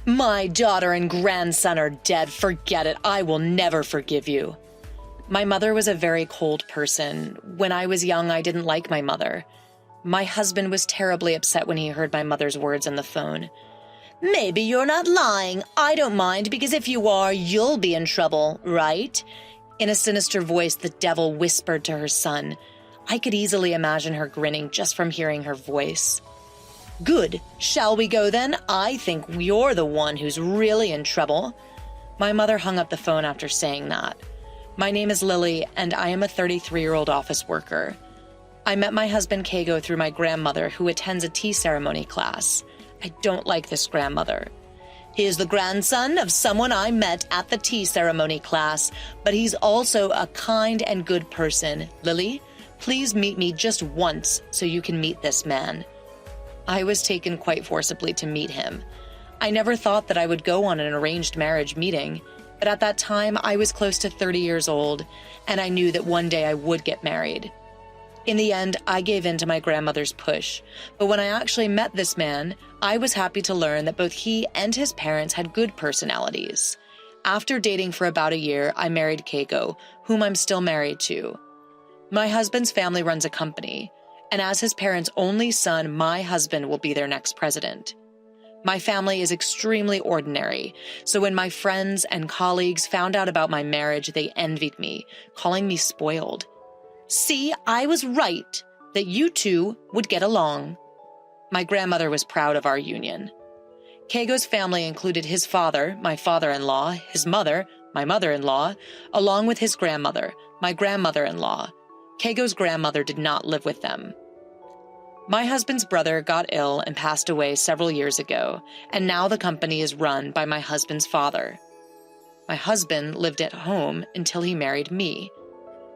My daughter and grandson are dead. Forget it. I will never forgive you. My mother was a very cold person. When I was young, I didn't like my mother. My husband was terribly upset when he heard my mother's words on the phone. Maybe you're not lying. I don't mind, because if you are, you'll be in trouble, right? In a sinister voice, the devil whispered to her son. I could easily imagine her grinning just from hearing her voice. Good. Shall we go then? I think you're the one who's really in trouble. My mother hung up the phone after saying that. My name is Lily, and I am a 33-year-old office worker. I met my husband Kago through my grandmother, who attends a tea ceremony class. I don't like this grandmother. He is the grandson of someone I met at the tea ceremony class, but he's also a kind and good person. Lily, please meet me just once so you can meet this man. I was taken quite forcibly to meet him. I never thought that I would go on an arranged marriage meeting, but at that time I was close to 30 years old, and I knew that one day I would get married. In the end, I gave in to my grandmother's push, but when I actually met this man, I was happy to learn that both he and his parents had good personalities. After dating for about a year, I married Keiko, whom I'm still married to. My husband's family runs a company, and as his parents' only son, my husband will be their next president. My family is extremely ordinary, so when my friends and colleagues found out about my marriage, they envied me, calling me spoiled. See, I was right, that you two would get along. My grandmother was proud of our union. Kego's family included his father, my father-in-law, his mother, my mother-in-law, along with his grandmother, my grandmother-in-law. Kego's grandmother did not live with them. My husband's brother got ill and passed away several years ago, and now the company is run by my husband's father. My husband lived at home until he married me.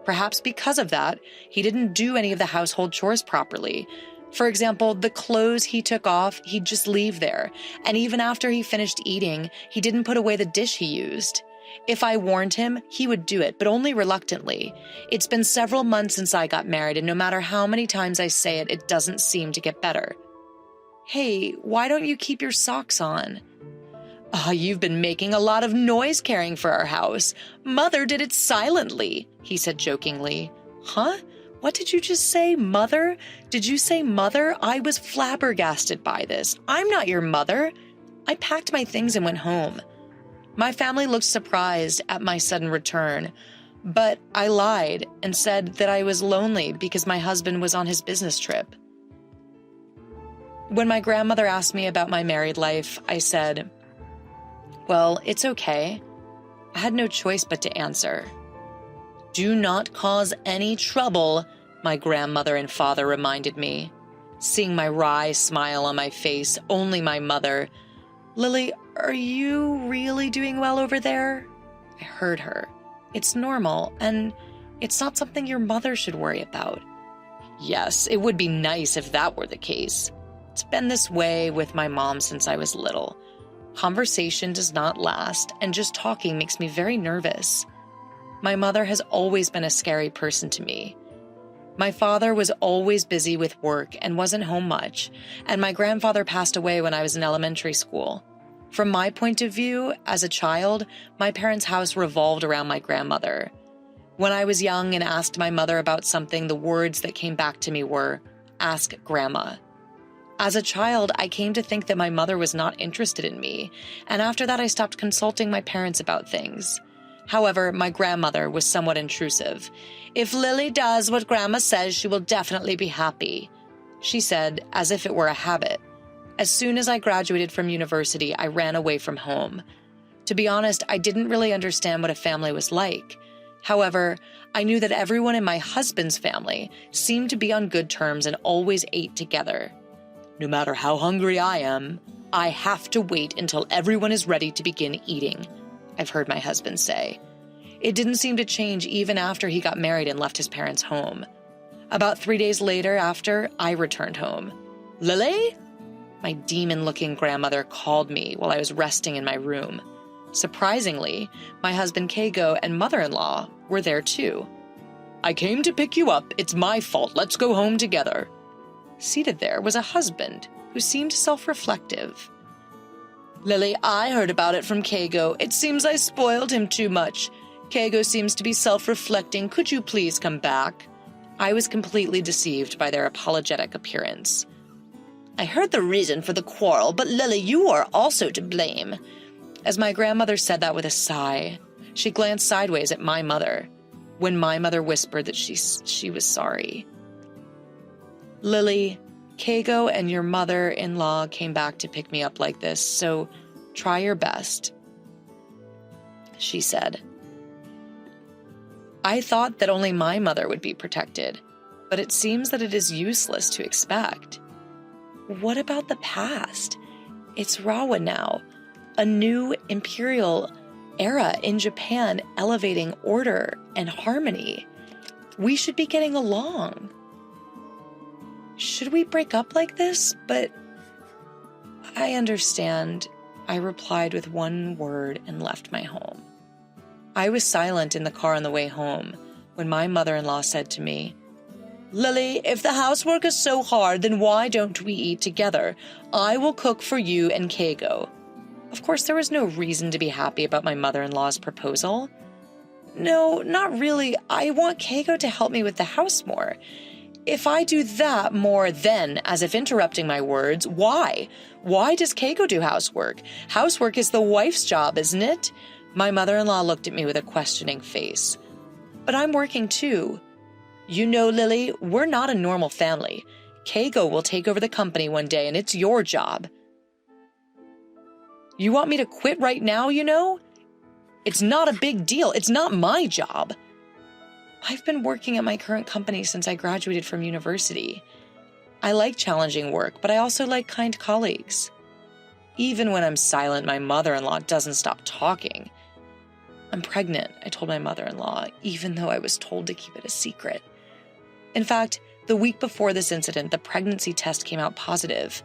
Perhaps because of that, he didn't do any of the household chores properly. For example, the clothes he took off, he'd just leave there, and even after he finished eating, he didn't put away the dish he used. If I warned him, he would do it, but only reluctantly. It's been several months since I got married, and no matter how many times I say it, it doesn't seem to get better. Hey, why don't you keep your socks on? Oh, you've been making a lot of noise caring for our house. Mother did it silently, he said jokingly. Huh? What did you just say, mother? Did you say mother? I was flabbergasted by this. I'm not your mother. I packed my things and went home. My family looked surprised at my sudden return, but I lied and said that I was lonely because my husband was on his business trip. When my grandmother asked me about my married life, I said, well, it's okay. I had no choice but to answer. Do not cause any trouble, my grandmother and father reminded me. Seeing my wry smile on my face, only my mother, Lily, are you really doing well over there? I heard her. It's normal, and it's not something your mother should worry about. Yes, it would be nice if that were the case. It's been this way with my mom since I was little. Conversation does not last, and just talking makes me very nervous. My mother has always been a scary person to me. My father was always busy with work and wasn't home much, and my grandfather passed away when I was in elementary school. From my point of view, as a child, my parents' house revolved around my grandmother. When I was young and asked my mother about something, the words that came back to me were, "Ask Grandma." As a child, I came to think that my mother was not interested in me, and after that I stopped consulting my parents about things. However, my grandmother was somewhat intrusive. If Lily does what Grandma says, she will definitely be happy, she said, as if it were a habit. As soon as I graduated from university, I ran away from home. To be honest, I didn't really understand what a family was like. However, I knew that everyone in my husband's family seemed to be on good terms and always ate together. No matter how hungry I am, I have to wait until everyone is ready to begin eating, I've heard my husband say. It didn't seem to change even after he got married and left his parents' home. About 3 days later after, I returned home. Lily? My demon-looking grandmother called me while I was resting in my room. Surprisingly, my husband Keigo and mother-in-law were there too. I came to pick you up. It's my fault. Let's go home together. Seated there was a husband who seemed self-reflective. Lily, I heard about it from Kago. It seems I spoiled him too much. Kago seems to be self-reflecting. Could you please come back? I was completely deceived by their apologetic appearance. I heard the reason for the quarrel, but Lily, you are also to blame. As my grandmother said that with a sigh, she glanced sideways at my mother, when my mother whispered that she was sorry. Lily, Kago and your mother-in-law came back to pick me up like this, so try your best, she said. I thought that only my mother would be protected, but it seems that it is useless to expect. What about the past? It's Rawa now, a new imperial era in Japan elevating order and harmony. We should be getting along. Should we break up like this? But I understand, I replied with one word and left my home. I was silent in the car on the way home when my mother-in-law said to me, Lily, if the housework is so hard, then why don't we eat together? I will cook for you and Kago. Of course, there was no reason to be happy about my mother-in-law's proposal. No, not really. I want Kago to help me with the house more. If I do that more, then, as if interrupting my words, why? Why does Kago do housework? Housework is the wife's job, isn't it? My mother-in-law looked at me with a questioning face. But I'm working too. You know, Lily, we're not a normal family. Kago will take over the company one day, and it's your job. You want me to quit right now, you know? It's not a big deal. It's not my job. I've been working at my current company since I graduated from university. I like challenging work, but I also like kind colleagues. Even when I'm silent, my mother-in-law doesn't stop talking. I'm pregnant, I told my mother-in-law, even though I was told to keep it a secret. In fact, the week before this incident, the pregnancy test came out positive.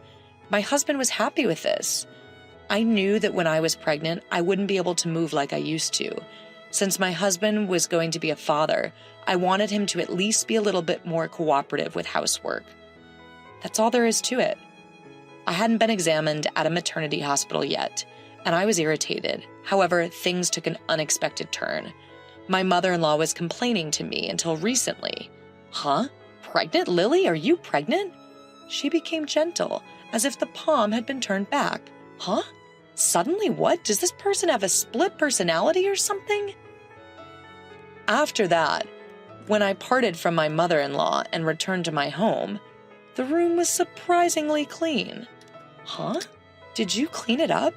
My husband was happy with this. I knew that when I was pregnant, I wouldn't be able to move like I used to. Since my husband was going to be a father, I wanted him to at least be a little bit more cooperative with housework. That's all there is to it. I hadn't been examined at a maternity hospital yet, and I was irritated. However, things took an unexpected turn. My mother-in-law was complaining to me until recently. Huh? Pregnant, Lily? Are you pregnant? She became gentle, as if the palm had been turned back. Huh? Suddenly what? Does this person have a split personality or something? After that, when I parted from my mother-in-law and returned to my home, the room was surprisingly clean. Huh? Did you clean it up?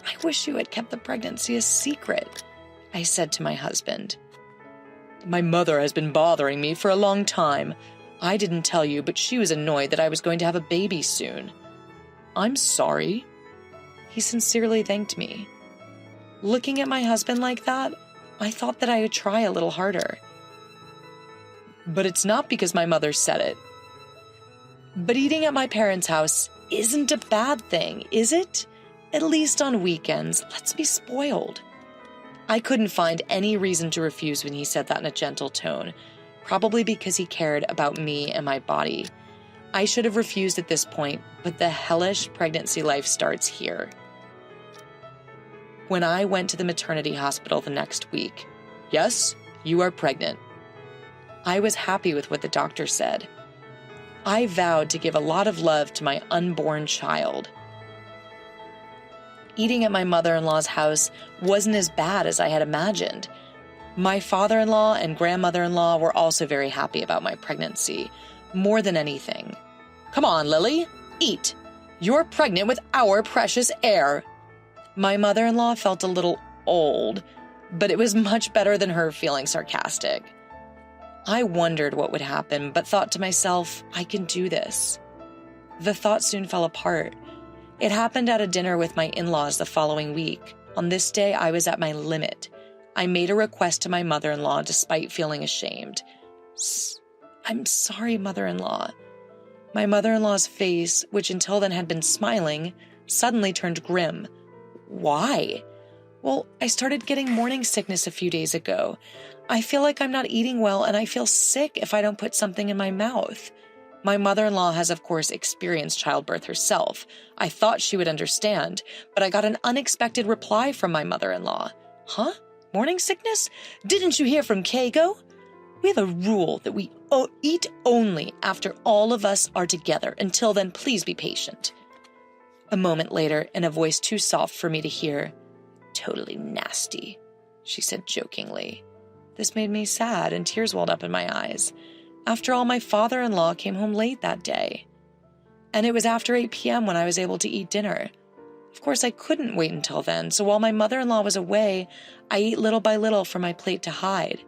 I wish you had kept the pregnancy a secret, I said to my husband. My mother has been bothering me for a long time. I didn't tell you, but she was annoyed that I was going to have a baby soon. I'm sorry. He sincerely thanked me. Looking at my husband like that, I thought that I would try a little harder. But it's not because my mother said it. But eating at my parents' house isn't a bad thing, is it? At least on weekends, let's be spoiled. I couldn't find any reason to refuse when he said that in a gentle tone, probably because he cared about me and my body. I should have refused at this point, but the hellish pregnancy life starts here. When I went to the maternity hospital the next week, yes, you are pregnant. I was happy with what the doctor said. I vowed to give a lot of love to my unborn child. Eating at my mother-in-law's house wasn't as bad as I had imagined. My father-in-law and grandmother-in-law were also very happy about my pregnancy, more than anything. Come on, Lily, eat. You're pregnant with our precious heir. My mother-in-law felt a little old, but it was much better than her feeling sarcastic. I wondered what would happen, but thought to myself, I can do this. The thought soon fell apart. It happened at a dinner with my in-laws the following week. On this day, I was at my limit. I made a request to my mother-in-law despite feeling ashamed. I'm sorry, mother-in-law. My mother-in-law's face, which until then had been smiling, suddenly turned grim. Why? Well, I started getting morning sickness a few days ago. I feel like I'm not eating well, and I feel sick if I don't put something in my mouth. My mother-in-law has, of course, experienced childbirth herself. I thought she would understand, but I got an unexpected reply from my mother-in-law. Huh? Morning sickness? Didn't you hear from Kago? We have a rule that we eat only after all of us are together. Until then, please be patient. A moment later, in a voice too soft for me to hear, "Totally nasty," she said jokingly. This made me sad and tears welled up in my eyes. After all, my father-in-law came home late that day. And it was after 8 p.m. when I was able to eat dinner. Of course, I couldn't wait until then, so while my mother-in-law was away, I ate little by little from my plate to hide.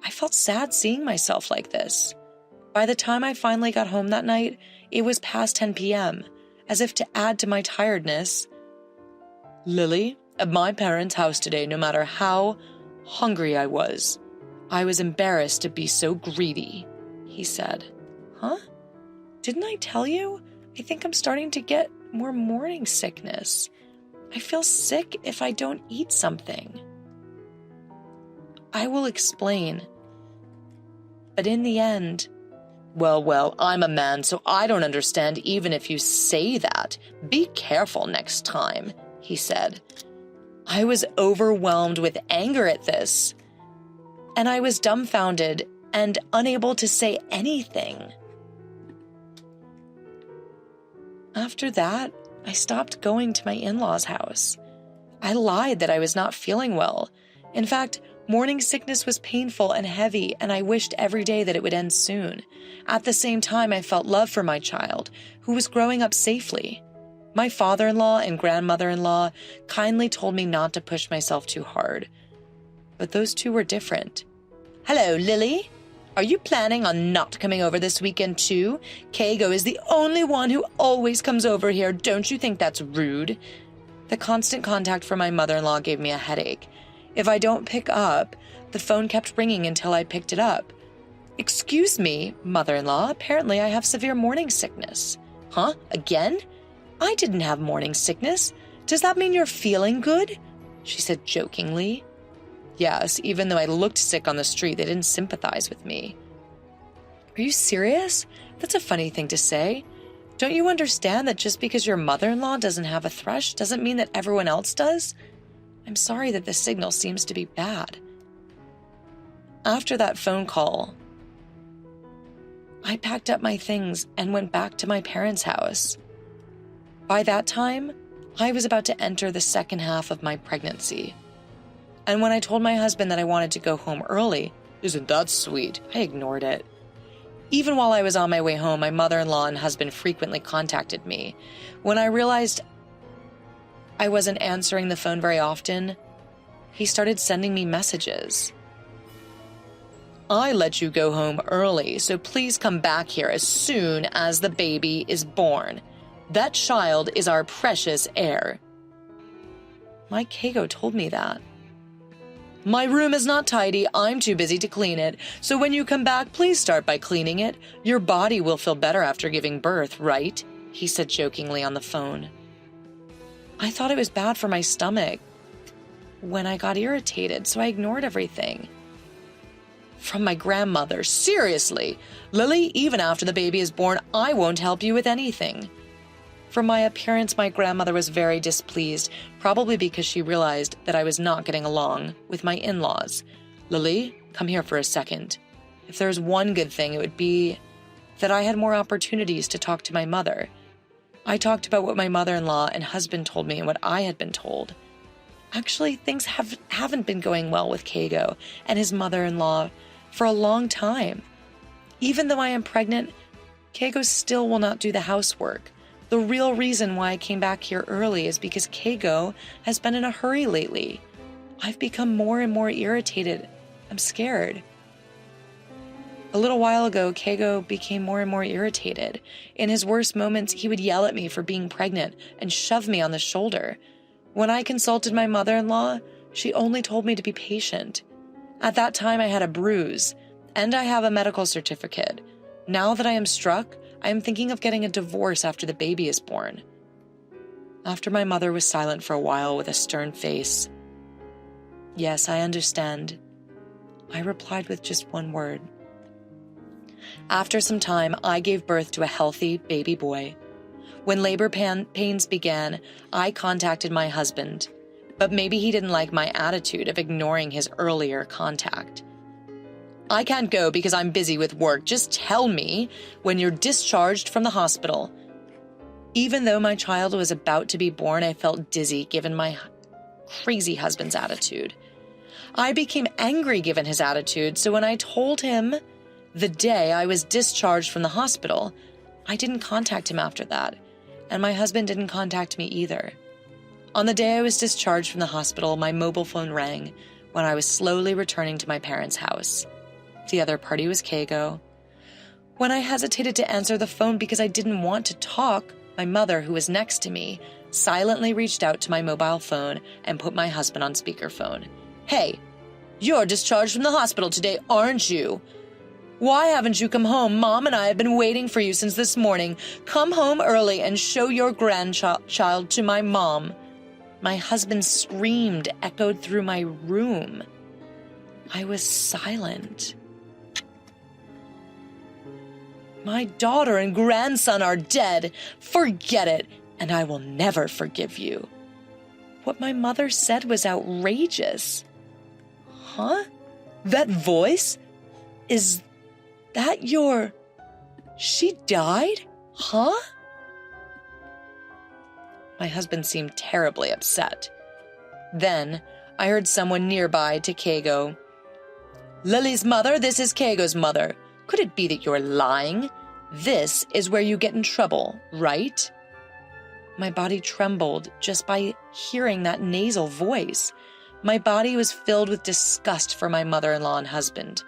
I felt sad seeing myself like this. By the time I finally got home that night, it was past 10 p.m., as if to add to my tiredness. "Lily, at my parents' house today, no matter how hungry I was embarrassed to be so greedy," he said. Huh? Didn't I tell you? I think I'm starting to get more morning sickness. I feel sick if I don't eat something. I will explain. But in the end, well, I'm a man, so I don't understand even if you say that. Be careful next time, he said. I was overwhelmed with anger at this, and I was dumbfounded and unable to say anything. After that, I stopped going to my in-laws' house. I lied that I was not feeling well. In fact, morning sickness was painful and heavy, and I wished every day that it would end soon. At the same time, I felt love for my child, who was growing up safely. My father-in-law and grandmother-in-law kindly told me not to push myself too hard. But those two were different. "Hello, Lily. Are you planning on not coming over this weekend too? Kago is the only one who always comes over here. Don't you think that's rude?" The constant contact from my mother-in-law gave me a headache. If I don't pick up, the phone kept ringing until I picked it up. "Excuse me, mother-in-law, apparently I have severe morning sickness." "Huh? Again? I didn't have morning sickness. Does that mean you're feeling good?" she said jokingly. Yes, even though I looked sick on the street, they didn't sympathize with me. "Are you serious? That's a funny thing to say. Don't you understand that just because your mother-in-law doesn't have a thrush doesn't mean that everyone else does? I'm sorry that the signal seems to be bad." After that phone call, I packed up my things and went back to my parents' house. By that time, I was about to enter the second half of my pregnancy. And when I told my husband that I wanted to go home early, "Isn't that sweet?" I ignored it. Even while I was on my way home, my mother-in-law and husband frequently contacted me. When I realized I wasn't answering the phone very often, he started sending me messages. "I let you go home early, so please come back here as soon as the baby is born. That child is our precious heir." My Kago told me that. "My room is not tidy. I'm too busy to clean it. So when you come back, please start by cleaning it. Your body will feel better after giving birth, right?" he said jokingly on the phone. I thought it was bad for my stomach when I got irritated, so I ignored everything. From my grandmother, "Seriously, Lily, even after the baby is born, I won't help you with anything." From my appearance, my grandmother was very displeased, probably because she realized that I was not getting along with my in-laws. "Lily, come here for a second. If there's one good thing, it would be that I had more opportunities to talk to my mother." I talked about what my mother-in-law and husband told me and what I had been told. Actually, things haven't been going well with Kago and his mother-in-law for a long time. Even though I am pregnant, Kago still will not do the housework. The real reason why I came back here early is because Kago has been in a hurry lately. I've become more and more irritated. I'm scared. A little while ago, Kago became more and more irritated. In his worst moments, he would yell at me for being pregnant and shove me on the shoulder. When I consulted my mother-in-law, she only told me to be patient. At that time, I had a bruise, and I have a medical certificate. Now that I am struck, I am thinking of getting a divorce after the baby is born. After my mother was silent for a while with a stern face, "Yes, I understand," I replied with just one word. After some time, I gave birth to a healthy baby boy. When labor pains began, I contacted my husband, but maybe he didn't like my attitude of ignoring his earlier contact. "I can't go because I'm busy with work. Just tell me when you're discharged from the hospital." Even though my child was about to be born, I felt dizzy given my crazy husband's attitude. I became angry given his attitude, so when I told him the day I was discharged from the hospital, I didn't contact him after that, and my husband didn't contact me either. On the day I was discharged from the hospital, my mobile phone rang when I was slowly returning to my parents' house. The other party was Keigo. When I hesitated to answer the phone because I didn't want to talk, my mother, who was next to me, silently reached out to my mobile phone and put my husband on speakerphone. "Hey, you're discharged from the hospital today, aren't you? Why haven't you come home? Mom and I have been waiting for you since this morning. Come home early and show your grandchild to my mom." My husband screamed, echoed through my room. I was silent. "My daughter and grandson are dead. Forget it, and I will never forgive you." What my mother said was outrageous. Huh? That voice? Is that your... She died? Huh? My husband seemed terribly upset. Then I heard someone nearby to Keigo. "Lily's mother, this is Keigo's mother. Could it be that you're lying? This is where you get in trouble, right?" My body trembled just by hearing that nasal voice. My body was filled with disgust for my mother-in-law and husband.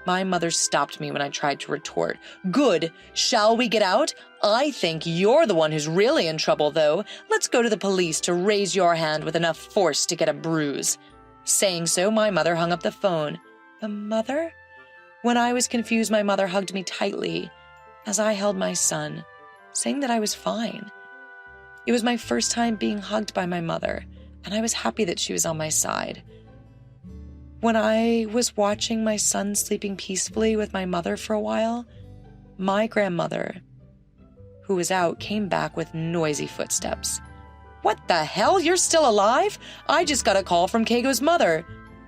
My mother stopped me when I tried to retort. "Good. Shall we get out? I think you're the one who's really in trouble, though. Let's go to the police to raise your hand with enough force to get a bruise." Saying so, my mother hung up the phone. The mother? When I was confused, my mother hugged me tightly as I held my son, saying that I was fine. It was my first time being hugged by my mother, and I was happy that she was on my side. When I was watching my son sleeping peacefully with my mother for a while, my grandmother, who was out, came back with noisy footsteps. "What the hell? You're still alive? I just got a call from Keigo's mother.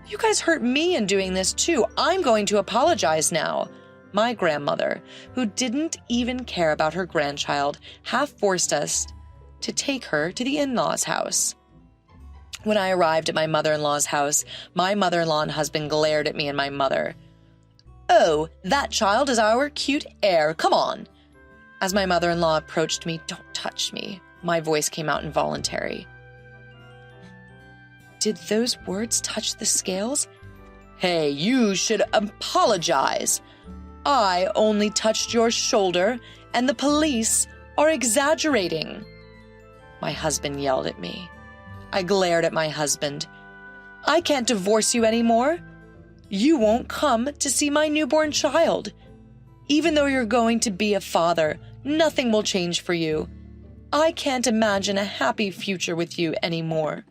You guys hurt me in doing this too. I'm going to apologize now." My grandmother, who didn't even care about her grandchild, half forced us to take her to the in-laws' house. When I arrived at my mother-in-law's house, my mother-in-law and husband glared at me and my mother. "Oh, that child is our cute heir. Come on." As my mother-in-law approached me, "Don't touch me," my voice came out involuntary. Did those words touch the scales? "Hey, you should apologize. I only touched your shoulder, and the police are exaggerating." My husband yelled at me. I glared at my husband. "I can't divorce you anymore. You won't come to see my newborn child. Even though you're going to be a father, nothing will change for you. I can't imagine a happy future with you anymore."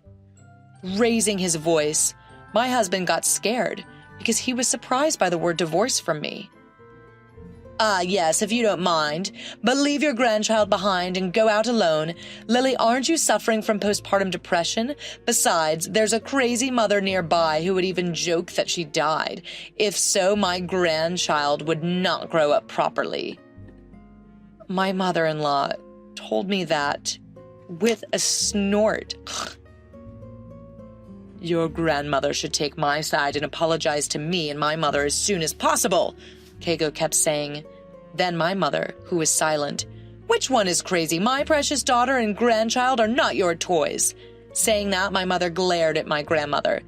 Raising his voice, my husband got scared because he was surprised by the word divorce from me. Yes, if you don't mind, but leave your grandchild behind and go out alone. Lily, aren't you suffering from postpartum depression? Besides, there's a crazy mother nearby who would even joke that she died. If so, my grandchild would not grow up properly." My mother-in-law told me that with a snort. "Your grandmother should take my side and apologize to me and my mother as soon as possible," Keigo kept saying. Then my mother, who was silent, "Which one is crazy? My precious daughter and grandchild are not your toys." Saying that, my mother glared at my grandmother.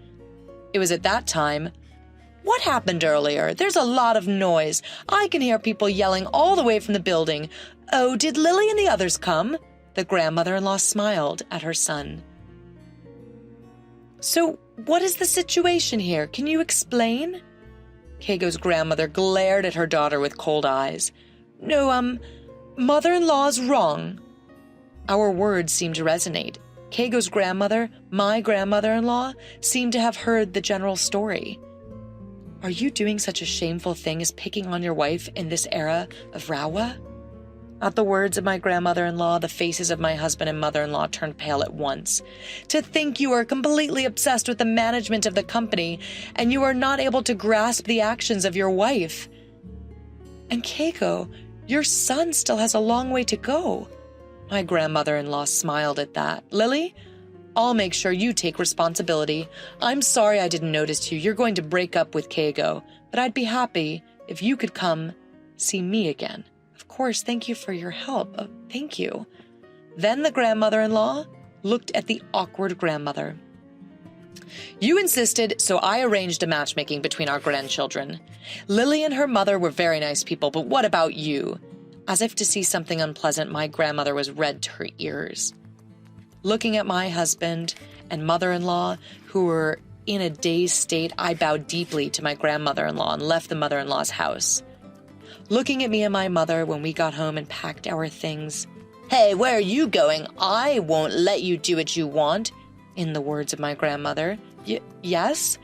It was at that time. "What happened earlier? There's a lot of noise. I can hear people yelling all the way from the building. Oh, did Lily and the others come?" The grandmother-in-law smiled at her son. "So, what is the situation here? Can you explain?" Keigo's grandmother glared at her daughter with cold eyes. "No, mother-in-law's wrong." Our words seemed to resonate. Keigo's grandmother, my grandmother-in-law, seemed to have heard the general story. Are you doing such a shameful thing as picking on your wife in this era of Rawa? At the words of my grandmother-in-law, the faces of my husband and mother-in-law turned pale at once. To think you are completely obsessed with the management of the company, and you are not able to grasp the actions of your wife. And Keiko, your son still has a long way to go. My grandmother-in-law smiled at that. Lily, I'll make sure you take responsibility. I'm sorry I didn't notice you. You're going to break up with Keigo, but I'd be happy if you could come see me again. Of course, thank you for your help. Oh, thank you. Then the grandmother-in-law looked at the awkward grandmother. You insisted, so I arranged a matchmaking between our grandchildren. Lily and her mother were very nice people, but what about you? As if to see something unpleasant, my grandmother was red to her ears. Looking at my husband and mother-in-law, who were in a dazed state, I bowed deeply to my grandmother-in-law and left the mother-in-law's house. Looking at me and my mother when we got home and packed our things. Hey, where are you going? I won't let you do what you want, in the words of my grandmother. Yes?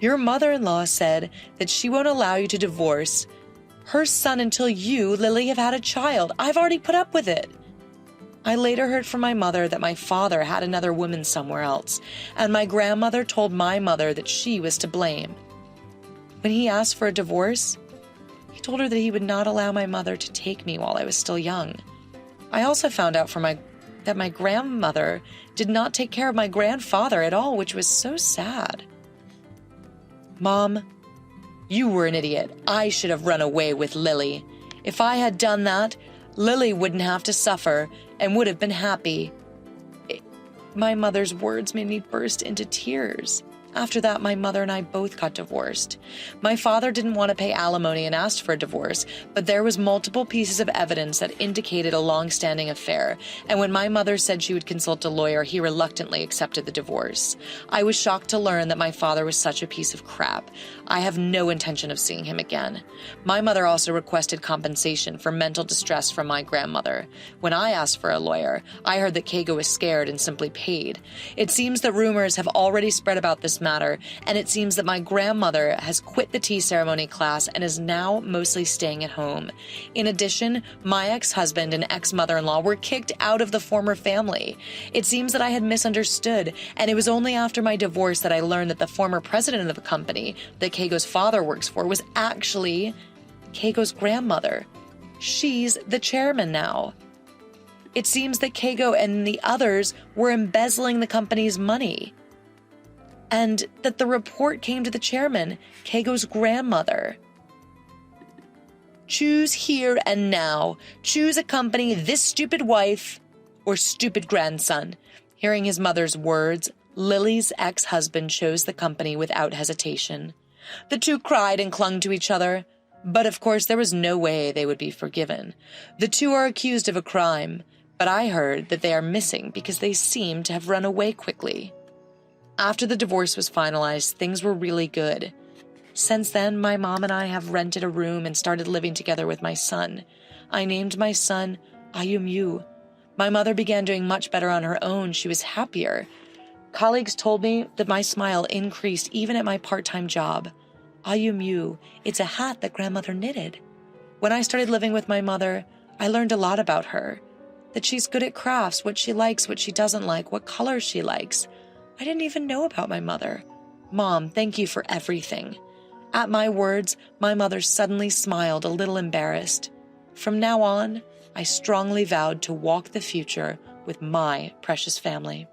Your mother-in-law said that she won't allow you to divorce her son until you, Lily, have had a child. I've already put up with it. I later heard from my mother that my father had another woman somewhere else, and my grandmother told my mother that she was to blame. When he asked for a divorce, he told her that he would not allow my mother to take me while I was still young. I also found out that my grandmother did not take care of my grandfather at all, which was so sad. Mom, you were an idiot. I should have run away with Lily. If I had done that, Lily wouldn't have to suffer and would have been happy. My mother's words made me burst into tears. After that, my mother and I both got divorced. My father didn't want to pay alimony and asked for a divorce, but there was multiple pieces of evidence that indicated a long-standing affair, and when my mother said she would consult a lawyer, he reluctantly accepted the divorce. I was shocked to learn that my father was such a piece of crap. I have no intention of seeing him again. My mother also requested compensation for mental distress from my grandmother. When I asked for a lawyer, I heard that Keigo was scared and simply paid. It seems that rumors have already spread about this matter, and it seems that my grandmother has quit the tea ceremony class and is now mostly staying at home. In addition, my ex-husband and ex-mother-in-law were kicked out of the former family. It seems that I had misunderstood, and it was only after my divorce that I learned that the former president of the company that Keigo's father works for was actually Keigo's grandmother. She's the chairman now. It seems that Keigo and the others were embezzling the company's money, and that the report came to the chairman, Keigo's grandmother. Choose here and now. Choose a company, this stupid wife, or stupid grandson. Hearing his mother's words, Lily's ex-husband chose the company without hesitation. The two cried and clung to each other, but of course there was no way they would be forgiven. The two are accused of a crime, but I heard that they are missing because they seem to have run away quickly. After the divorce was finalized, things were really good. Since then, my mom and I have rented a room and started living together with my son. I named my son Ayumyu. My mother began doing much better on her own. She was happier. Colleagues told me that my smile increased even at my part-time job. Ayumyu, it's a hat that grandmother knitted. When I started living with my mother, I learned a lot about her. That she's good at crafts, what she likes, what she doesn't like, what colors she likes. I didn't even know about my mother. Mom, thank you for everything. At my words, my mother suddenly smiled, a little embarrassed. From now on, I strongly vowed to walk the future with my precious family.